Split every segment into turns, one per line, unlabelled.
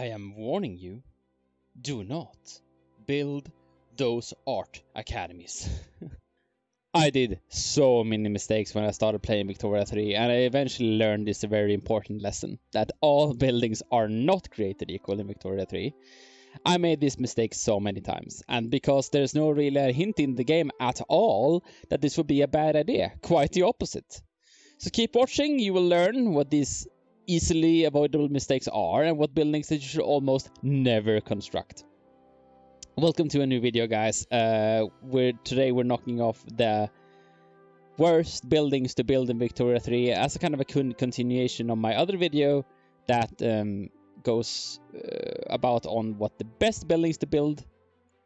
I am warning you, do not build those art academies. I did so many mistakes when I started playing Victoria 3, and I eventually learned this very important lesson, that all buildings are not created equal in Victoria 3. I made this mistake so many times, and because there's no really hint in the game at all that this would be a bad idea, quite the opposite. So keep watching, you will learn what these easily avoidable mistakes are and what buildings that you should almost never construct. Welcome to a new video, guys. Today we're knocking off the worst buildings to build in Victoria 3 as a kind of a continuation of my other video that goes about on what the best buildings to build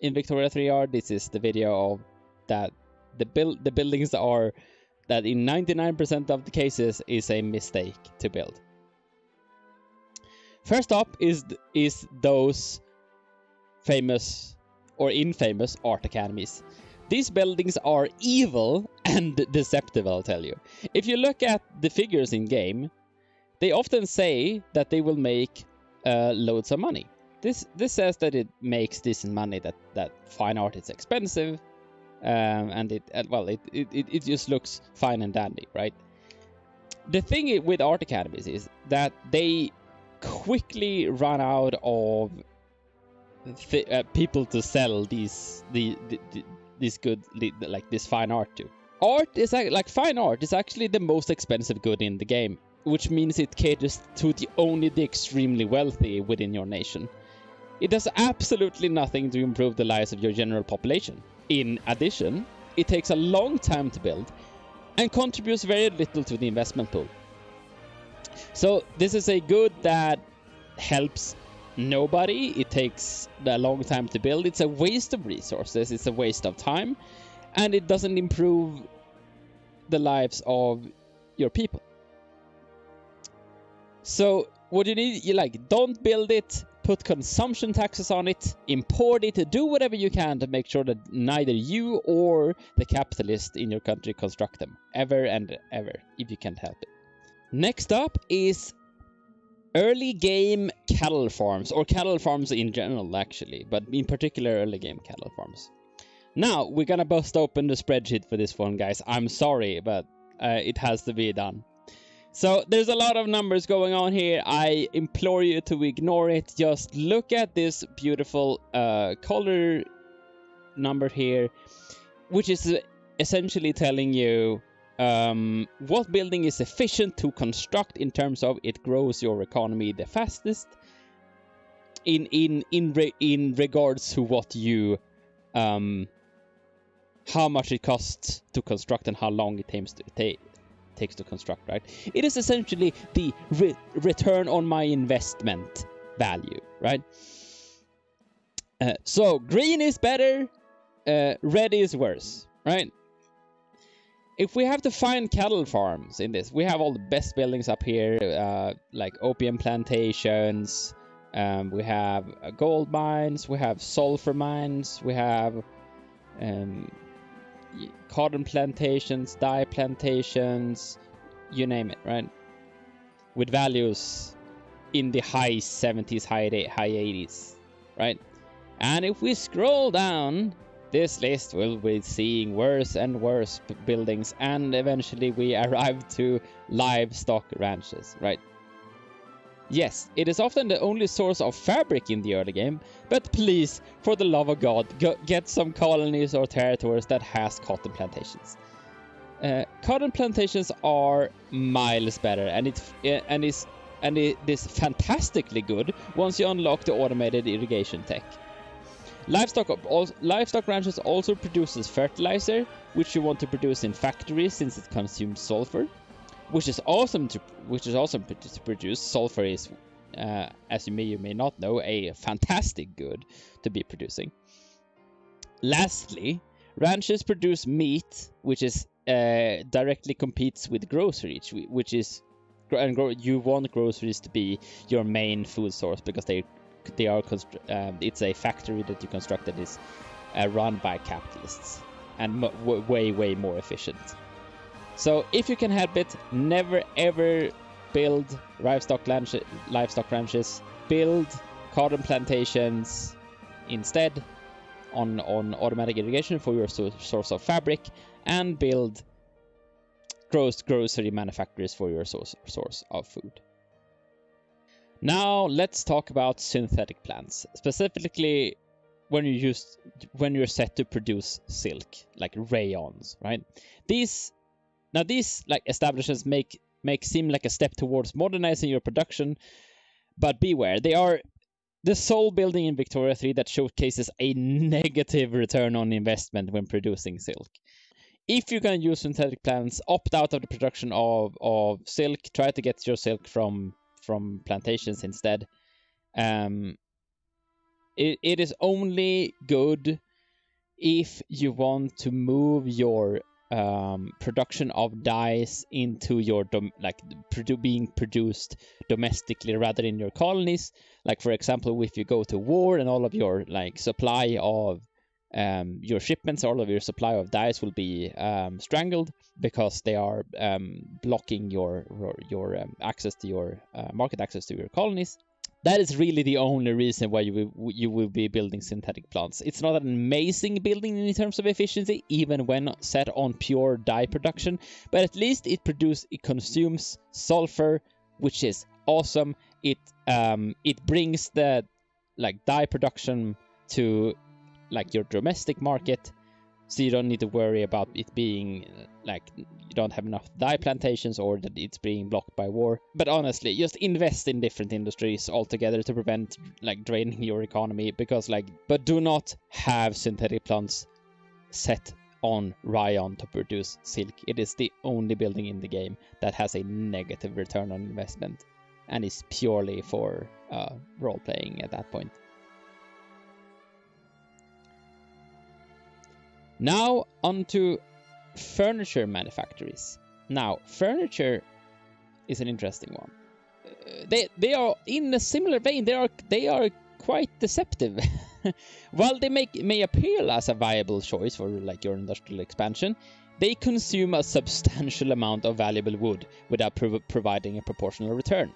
in Victoria 3 are. This is the video of that the buildings are that in 99% of the cases is a mistake to build. First up is those famous or infamous art academies. These buildings are evil and deceptive, I'll tell you. If you look at the figures in game, they often say that they will make loads of money. This says that it makes decent money, that fine art is expensive, and it just looks fine and dandy, right? The thing with art academies is that they quickly run out of people to sell these good, like this fine art to. Art is like fine art is actually the most expensive good in the game, which means it caters to only the extremely wealthy within your nation. It does absolutely nothing to improve the lives of your general population. In addition, it takes a long time to build and contributes very little to the investment pool. So this is a good that helps nobody. It takes a long time to build. It's a waste of resources. It's a waste of time, and it doesn't improve the lives of your people. So what you need, don't build it, put consumption taxes on it, import it, do whatever you can to make sure that neither you or the capitalists in your country construct them, ever and ever, if you can't help it. Next up is early game cattle farms, or cattle farms in general actually, but in particular early game cattle farms. Now we're gonna bust open the spreadsheet for this one, guys. I'm sorry, but it has to be done. So there's a lot of numbers going on here. I implore you to ignore it. Just look at this beautiful color number here, which is essentially telling you what building is efficient to construct in terms of it grows your economy the fastest in regards to what you how much it costs to construct and how long it takes to construct, right? It is essentially the return on my investment value, right? So green is better, red is worse, right? If we have to find cattle farms in this, we have all the best buildings up here, like opium plantations, we have gold mines, we have sulfur mines, we have cotton plantations, dye plantations, you name it, right? With values in the high 70s, high 80s, right? And if we scroll down this list, we'll be seeing worse and worse buildings, and eventually we arrive to livestock ranches, right? Yes, it is often the only source of fabric in the early game, but please, for the love of God, get some colonies or territories that has cotton plantations. Cotton plantations are miles better, and it is fantastically good once you unlock the automated irrigation tech. Livestock ranches also produces fertilizer, which you want to produce in factories since it consumes sulfur, which is awesome to produce. Sulfur is, as you may not know, a fantastic good to be producing. Lastly, ranches produce meat, which is directly competes with groceries, you want groceries to be your main food source because they are it's a factory that you construct that is run by capitalists and way more efficient. So if you can help it, never ever build livestock ranches. Build cotton plantations instead on automatic irrigation for your source of fabric, and build grocery manufacturers for your source of food. Now let's talk about synthetic plants, specifically when you're set to produce silk, like rayons, right? These like establishments make seem like a step towards modernizing your production, but beware, they are the sole building in Victoria 3 that showcases a negative return on investment when producing silk. If you're going to use synthetic plants, opt out of the production of silk. Try to get your silk from plantations instead. It is only good if you want to move your production of dyes into your being produced domestically rather than in your colonies. Like, for example, if you go to war and all of your supply of your shipments, all of your supply of dyes will be strangled because they are blocking your access to your market access to your colonies. That is really the only reason why you will be building synthetic plants. It's not an amazing building in terms of efficiency, even when set on pure dye production, but at least it consumes sulfur, which is awesome. It brings the dye production to your domestic market, so you don't need to worry about it being you don't have enough dye plantations or that it's being blocked by war. But honestly, just invest in different industries altogether to prevent draining your economy, because but do not have synthetic plants set on rayon to produce silk. It is the only building in the game that has a negative return on investment and is purely for role playing at that point. Now onto furniture manufacturers. Now, furniture is an interesting one. They are in a similar vein. They are quite deceptive. While they may appear as a viable choice for your industrial expansion, they consume a substantial amount of valuable wood without providing a proportional return.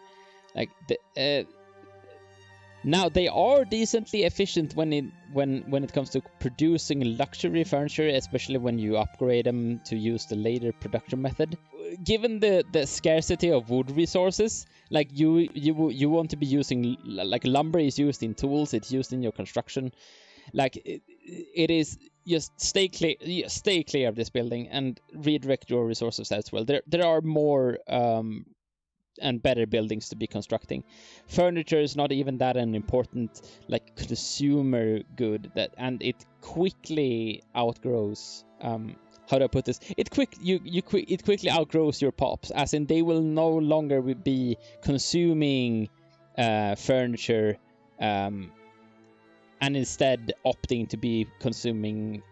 Now, they are decently efficient when it comes to producing luxury furniture, especially when you upgrade them to use the later production method. Given the scarcity of wood resources, you want to be using lumber is used in tools, it's used in your construction. It is just stay clear of this building and redirect your resources as well. There are more and better buildings to be constructing. Furniture is not even that an important consumer good, and it quickly outgrows how do I put this? It quickly outgrows your pops, as in they will no longer be consuming furniture and instead opting to be consuming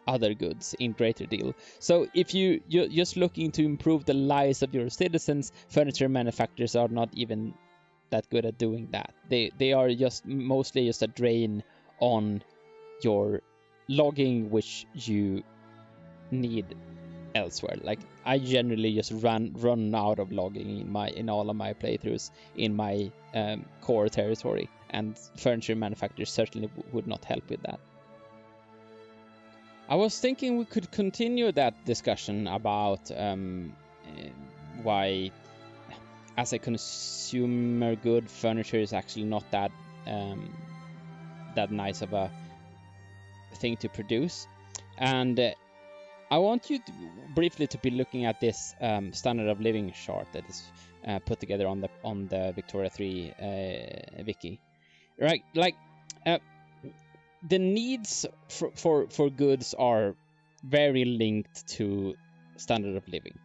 other goods in greater deal. So if you're just looking to improve the lives of your citizens, furniture manufacturers are not even that good at doing that. They are just mostly just a drain on your logging, which you need elsewhere. I generally just run out of logging in all of my playthroughs in my core territory, and furniture manufacturers certainly would not help with that. I was thinking we could continue that discussion about why, as a consumer good, furniture is actually not that nice of a thing to produce. And I want you briefly to be looking at this standard of living chart that is put together on the Victoria 3 wiki, right? The needs for goods are very linked to standard of living.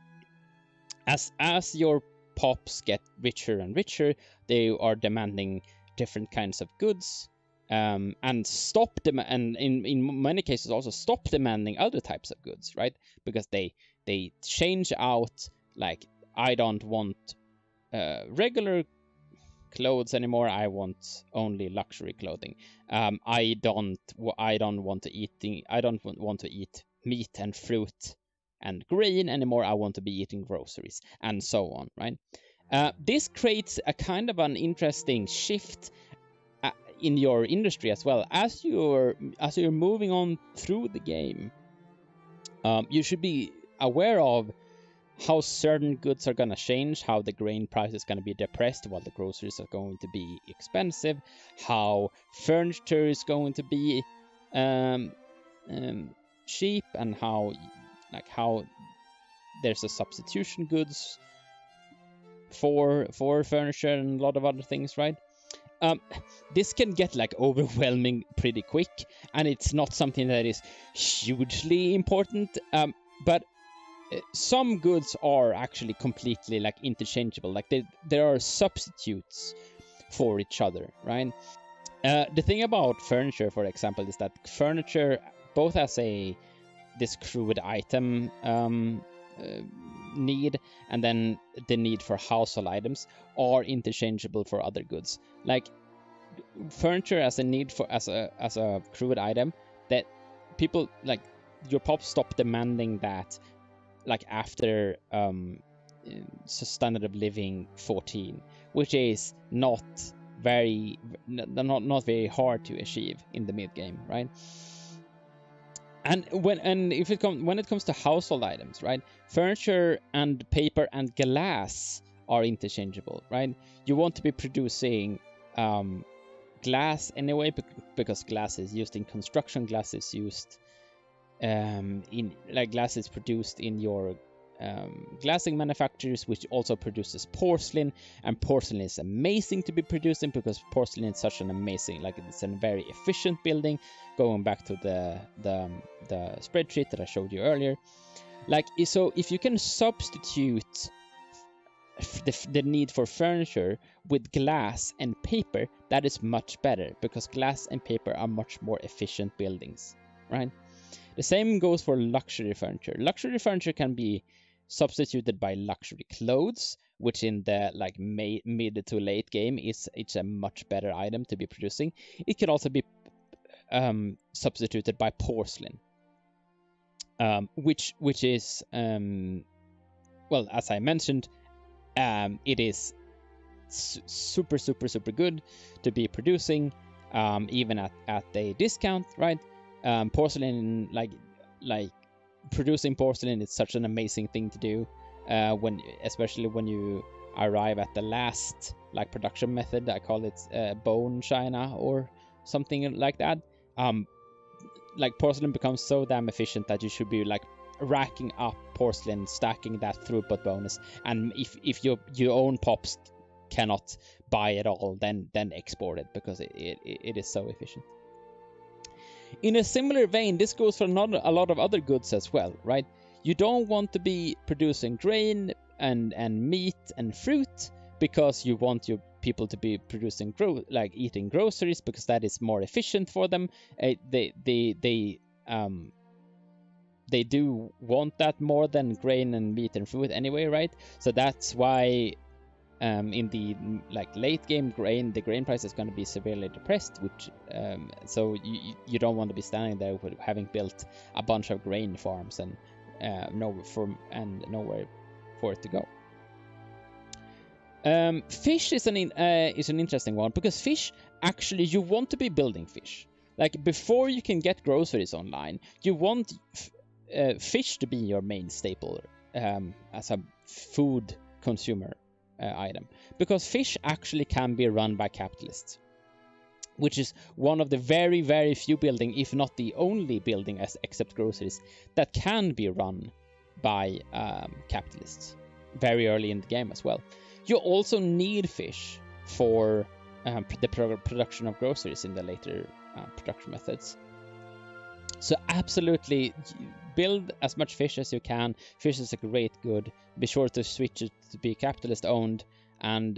As your pops get richer and richer, they are demanding different kinds of goods, and in many cases also stop demanding other types of goods, right? Because they change out. I don't want regular clothes anymore. I want only luxury clothing. I don't want to eat meat and fruit and grain anymore. I want to be eating groceries, and so on, right? This creates a kind of an interesting shift in your industry as well. As you're moving on through the game, you should be aware of how certain goods are going to change, how the grain price is going to be depressed while the groceries are going to be expensive, how furniture is going to be cheap, and how there's a substitution goods for furniture and a lot of other things, right? This can get like overwhelming pretty quick, and it's not something that is hugely important, but some goods are actually completely like interchangeable. Like there are substitutes for each other, right? The thing about furniture, for example, is that furniture both has this crude item need, and then the need for household items are interchangeable for other goods. Like furniture as a need for as a crude item, that people like your pops stop demanding that like after standard of living 14, which is not very hard to achieve in the mid game, right? And when it comes to household items, right? Furniture and paper and glass are interchangeable, right? You want to be producing glass anyway, because glass is used in construction. Glass is used glass is produced in your glassing manufacturers, which also produces porcelain, and porcelain is amazing to be producing because porcelain is such an amazing, like it's a very efficient building. Going back to the spreadsheet that I showed you earlier, like, so if you can substitute the need for furniture with glass and paper, that is much better, because glass and paper are much more efficient buildings, right? The same goes for luxury furniture. Luxury furniture can be substituted by luxury clothes, which in the like mid to late game it's a much better item to be producing. It can also be substituted by porcelain, which is well, as I mentioned, it is super good to be producing, even at a discount, right? Porcelain, like producing porcelain, is such an amazing thing to do, especially when you arrive at the last like production method. I call it bone china or something like that. Like porcelain becomes so damn efficient that you should be like racking up porcelain, stacking that throughput bonus, and if your own pops cannot buy it all, then export it, because it is so efficient. In a similar vein, this goes for a lot of other goods as well, right? You don't want to be producing grain and meat and fruit because you want your people to be producing eating groceries, because that is more efficient for them. They do want that more than grain and meat and fruit anyway, right? So that's why in the late game the grain price is going to be severely depressed, which so you don't want to be standing there with having built a bunch of grain farms and nowhere for it to go. Fish is an interesting one, because fish, actually you want to be building fish. Like before you can get groceries online, you want fish to be your main staple as a food consumer item, because fish actually can be run by capitalists, which is one of the very, very few building, if not the only building except groceries, that can be run by capitalists very early in the game as well. You also need fish for the production of groceries in the later production methods. So absolutely build as much fish as you can. Fish is a great good. Be sure to switch it to be capitalist owned, and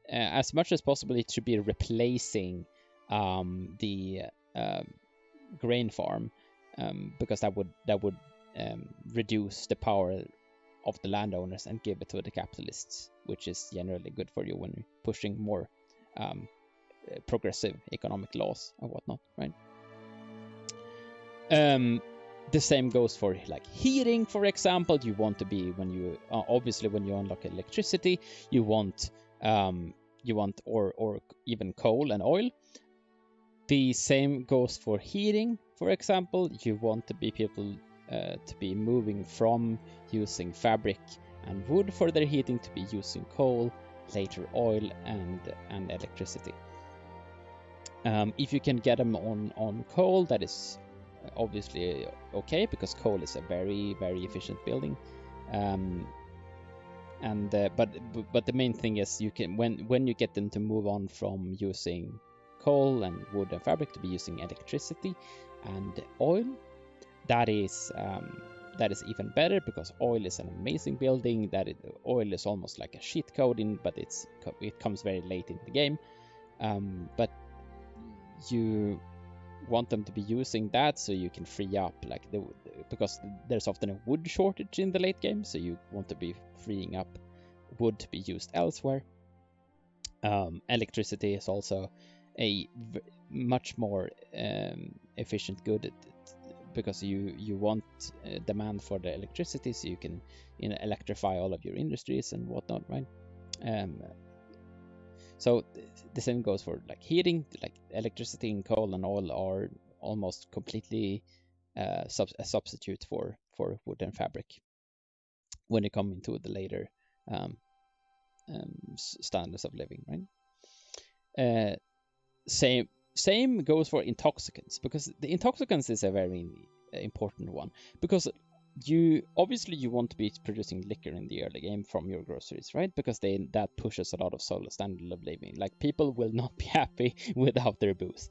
as much as possible it should be replacing the grain farm, because that would reduce the power of the landowners and give it to the capitalists, which is generally good for you when you're pushing more progressive economic laws and whatnot, right? The same goes for like heating, for example. You want to be, when you obviously when you unlock electricity, you want or even coal and oil, The same goes for heating, for example. You want to be people to be moving from using fabric and wood for their heating to be using coal, later oil and electricity. If you can get them on coal, that is obviously okay, because coal is a very efficient building. But the main thing is you can when you get them to move on from using coal and wood and fabric to be using electricity and oil, that is even better, because oil is an amazing building. Oil is almost like a cheat code but it comes very late in the game. But you want them to be using that so you can free up because there's often a wood shortage in the late game, so you want to be freeing up wood to be used elsewhere. Electricity is also a much more efficient good, because you want demand for the electricity so you can electrify all of your industries and whatnot, right? So the same goes for like heating. Like electricity and coal and oil are almost completely a substitute for wood and fabric when you come into the later standards of living, right? Same goes for intoxicants, because the intoxicants is a very important one, because you want to be producing liquor in the early game from your groceries, right? Because that pushes a lot of solo standard of living. Like, people will not be happy without their booze.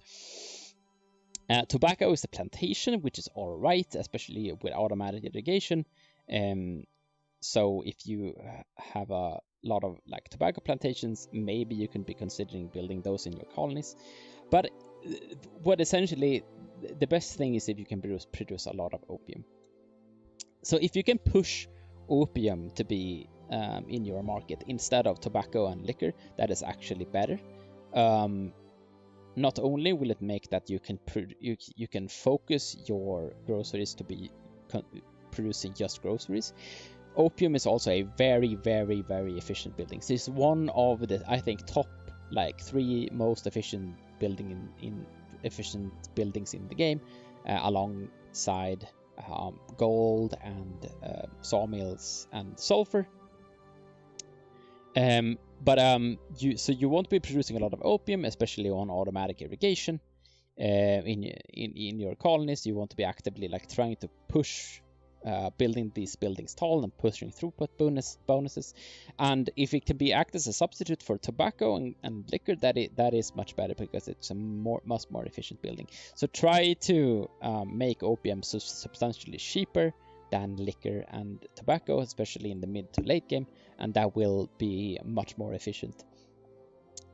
Tobacco is a plantation, which is all right, especially with automatic irrigation. So if you have a lot of like tobacco plantations, maybe you can be considering building those in your colonies. But what essentially the best thing is if you can produce a lot of opium. So if you can push opium to be in your market instead of tobacco and liquor, that is actually better. Not only will it make that you can focus your groceries to be producing just groceries. Opium is also a very efficient building. So it's one of the, I think, top like 3 most efficient buildings in the game, alongside gold and sawmills and sulfur. But you won't be producing a lot of opium, especially on automatic irrigation. In your colonies, you want to be actively like trying to push building these buildings tall and pushing throughput bonuses. And if it can be act as a substitute for tobacco and liquor, that is much better, because it's a much more efficient building. So try to make opium substantially cheaper than liquor and tobacco, especially in the mid to late game, and that will be much more efficient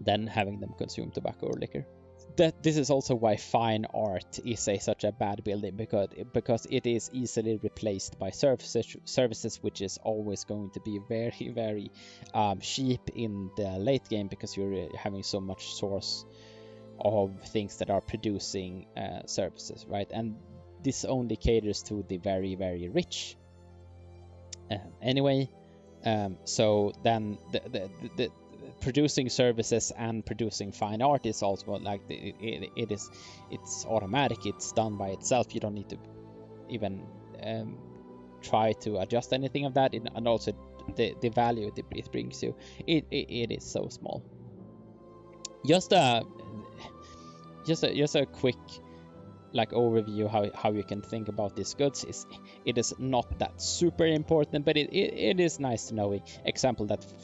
than having them consume tobacco or liquor. This is also why fine art is such a bad building, because it is easily replaced by services, which is always going to be very cheap in the late game, because you're having so much source of things that are producing services, right? And this only caters to the very rich. Anyway, so then the producing services and producing fine art is also like it's automatic. It's done by itself. You don't need to even try to adjust anything of that. And also the value it brings you, it is so small. Just a quick like overview how you can think about these goods is it is not that super important, but it is nice to know.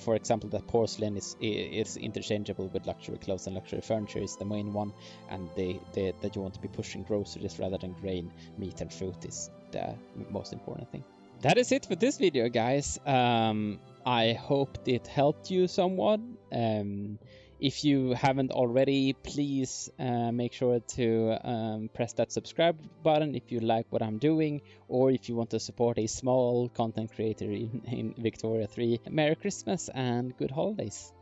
For example that porcelain is interchangeable with luxury clothes, and luxury furniture is the main one, and that you want to be pushing groceries rather than grain, meat and fruit is the most important thing. That is it for this video, guys. I hope it helped you somewhat. If you haven't already, please make sure to press that subscribe button if you like what I'm doing, or if you want to support a small content creator in Victoria 3. Merry Christmas and good holidays.